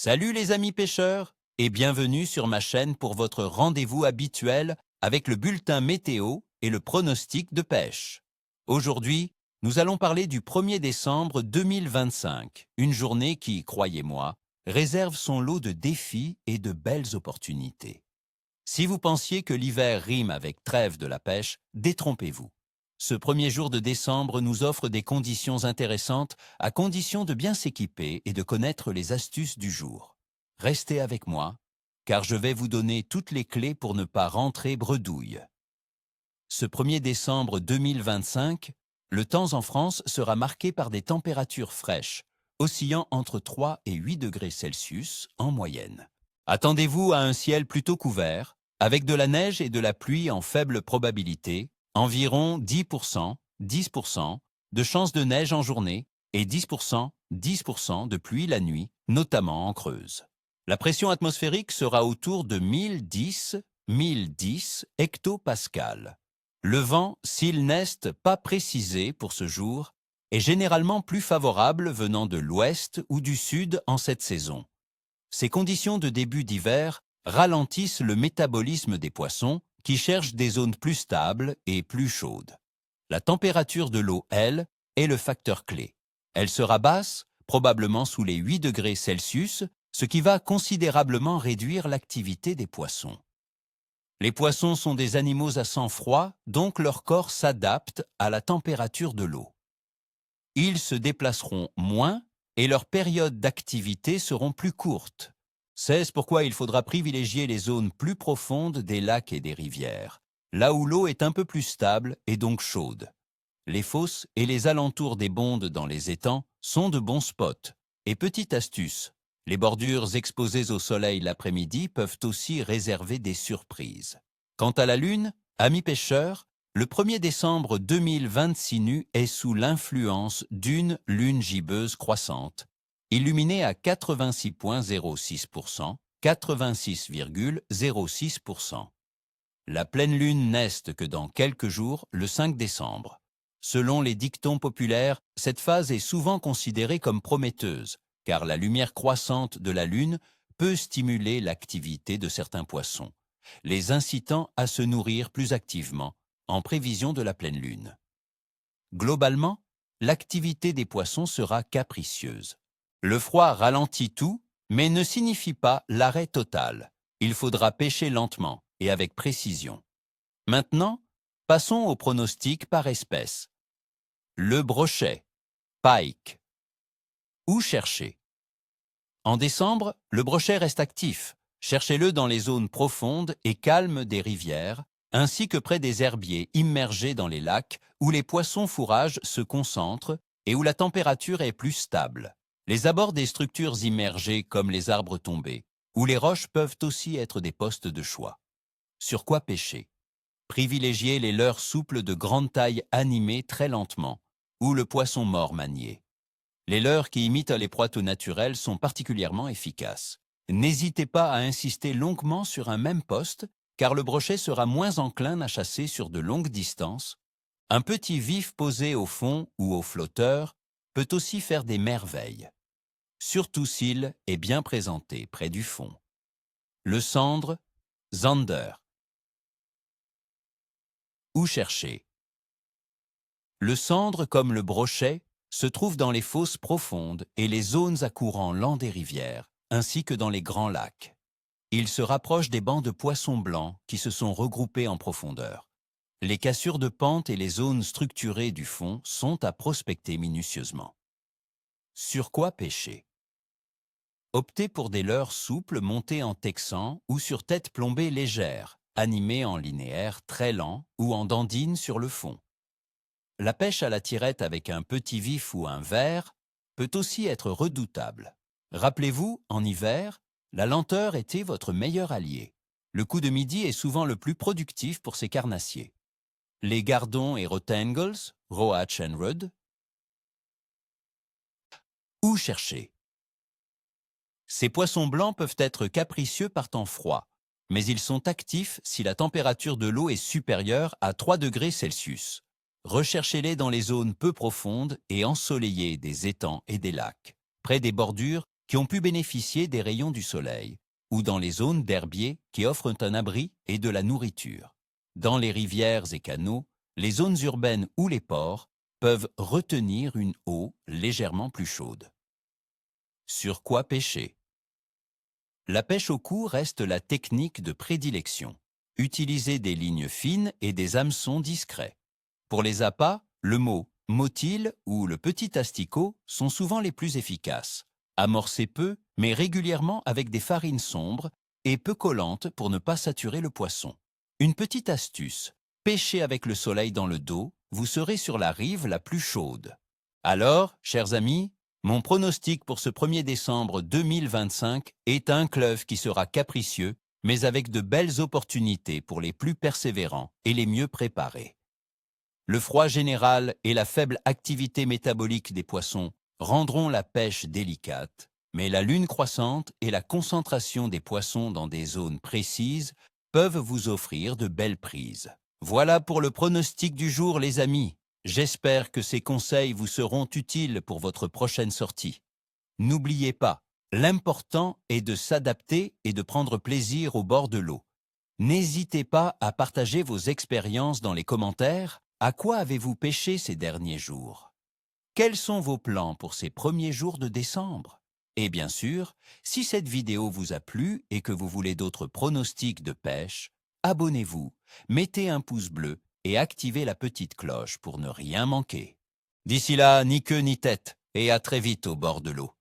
Salut les amis pêcheurs et bienvenue sur ma chaîne pour votre rendez-vous habituel avec le bulletin météo et le pronostic de pêche. Aujourd'hui, nous allons parler du 1er décembre 2025, une journée qui, croyez-moi, réserve son lot de défis et de belles opportunités. Si vous pensiez que l'hiver rime avec trêve de la pêche, détrompez-vous. Ce premier jour de décembre nous offre des conditions intéressantes à condition de bien s'équiper et de connaître les astuces du jour. Restez avec moi, car je vais vous donner toutes les clés pour ne pas rentrer bredouille. Ce 1er décembre 2025, le temps en France sera marqué par des températures fraîches, oscillant entre 3 et 8 degrés Celsius en moyenne. Attendez-vous à un ciel plutôt couvert, avec de la neige et de la pluie en faible probabilité, environ 10%, 10% de chances de neige en journée et 10%, 10% de pluie la nuit, notamment en Creuse. La pression atmosphérique sera autour de 1010 hectopascales. Le vent, s'il n'est pas précisé pour ce jour, est généralement plus favorable venant de l'ouest ou du sud en cette saison. Ces conditions de début d'hiver ralentissent le métabolisme des poissons qui cherchent des zones plus stables et plus chaudes. La température de l'eau, elle, est le facteur clé. Elle sera basse, probablement sous les 8 degrés Celsius, ce qui va considérablement réduire l'activité des poissons. Les poissons sont des animaux à sang froid, donc leur corps s'adapte à la température de l'eau. Ils se déplaceront moins et leurs périodes d'activité seront plus courtes. C'est pourquoi il faudra privilégier les zones plus profondes des lacs et des rivières, là où l'eau est un peu plus stable et donc chaude. Les fosses et les alentours des bondes dans les étangs sont de bons spots. Et petite astuce, les bordures exposées au soleil l'après-midi peuvent aussi réserver des surprises. Quant à la lune, amis pêcheurs, le 1er décembre 2026 nu est sous l'influence d'une lune gibbeuse croissante, illuminée à 86,06%, 86,06%. La pleine lune n'est que dans quelques jours, le 5 décembre. Selon les dictons populaires, cette phase est souvent considérée comme prometteuse, car la lumière croissante de la lune peut stimuler l'activité de certains poissons, les incitant à se nourrir plus activement, en prévision de la pleine lune. Globalement, l'activité des poissons sera capricieuse. Le froid ralentit tout, mais ne signifie pas l'arrêt total. Il faudra pêcher lentement et avec précision. Maintenant, passons au pronostic par espèce. Le brochet, pike. Où chercher? En décembre, le brochet reste actif. Cherchez-le dans les zones profondes et calmes des rivières, ainsi que près des herbiers immergés dans les lacs où les poissons fourrages se concentrent et où la température est plus stable. Les abords des structures immergées comme les arbres tombés ou les roches peuvent aussi être des postes de choix. Sur quoi pêcher? Privilégiez les leurres souples de grande taille animées très lentement ou le poisson mort manié. Les leurres qui imitent les poitou naturels sont particulièrement efficaces. N'hésitez pas à insister longuement sur un même poste, car le brochet sera moins enclin à chasser sur de longues distances. Un petit vif posé au fond ou au flotteur peut aussi faire des merveilles, surtout s'il est bien présenté près du fond. Le sandre, zander. Où chercher? Le sandre, comme le brochet, se trouve dans les fosses profondes et les zones à courant lent des rivières, ainsi que dans les grands lacs. Il se rapproche des bancs de poissons blancs qui se sont regroupés en profondeur. Les cassures de pente et les zones structurées du fond sont à prospecter minutieusement. Sur quoi pêcher? Optez pour des leurres souples montées en texan ou sur tête plombée légère, animées en linéaire très lent ou en dandine sur le fond. La pêche à la tirette avec un petit vif ou un verre peut aussi être redoutable. Rappelez-vous, en hiver, la lenteur était votre meilleur allié. Le coup de midi est souvent le plus productif pour ces carnassiers. Les gardons et rotangles, roach and rod. Où chercher? Ces poissons blancs peuvent être capricieux par temps froid, mais ils sont actifs si la température de l'eau est supérieure à 3 degrés Celsius. Recherchez-les dans les zones peu profondes et ensoleillées des étangs et des lacs, près des bordures qui ont pu bénéficier des rayons du soleil, ou dans les zones d'herbiers qui offrent un abri et de la nourriture. Dans les rivières et canaux, les zones urbaines ou les ports peuvent retenir une eau légèrement plus chaude. Sur quoi pêcher? La pêche au cou reste la technique de prédilection. Utilisez des lignes fines et des hameçons discrets. Pour les appâts, le motile ou le petit asticot sont souvent les plus efficaces. Amorcez peu, mais régulièrement avec des farines sombres et peu collantes pour ne pas saturer le poisson. Une petite astuce, pêchez avec le soleil dans le dos, vous serez sur la rive la plus chaude. Alors, chers amis, mon pronostic pour ce 1er décembre 2025 est un fleuve qui sera capricieux, mais avec de belles opportunités pour les plus persévérants et les mieux préparés. Le froid général et la faible activité métabolique des poissons rendront la pêche délicate, mais la lune croissante et la concentration des poissons dans des zones précises peuvent vous offrir de belles prises. Voilà pour le pronostic du jour, les amis. J'espère que ces conseils vous seront utiles pour votre prochaine sortie. N'oubliez pas, l'important est de s'adapter et de prendre plaisir au bord de l'eau. N'hésitez pas à partager vos expériences dans les commentaires. À quoi avez-vous pêché ces derniers jours? Quels sont vos plans pour ces premiers jours de décembre? Et bien sûr, si cette vidéo vous a plu et que vous voulez d'autres pronostics de pêche, abonnez-vous, mettez un pouce bleu et activez la petite cloche pour ne rien manquer. D'ici là, ni queue ni tête, et à très vite au bord de l'eau.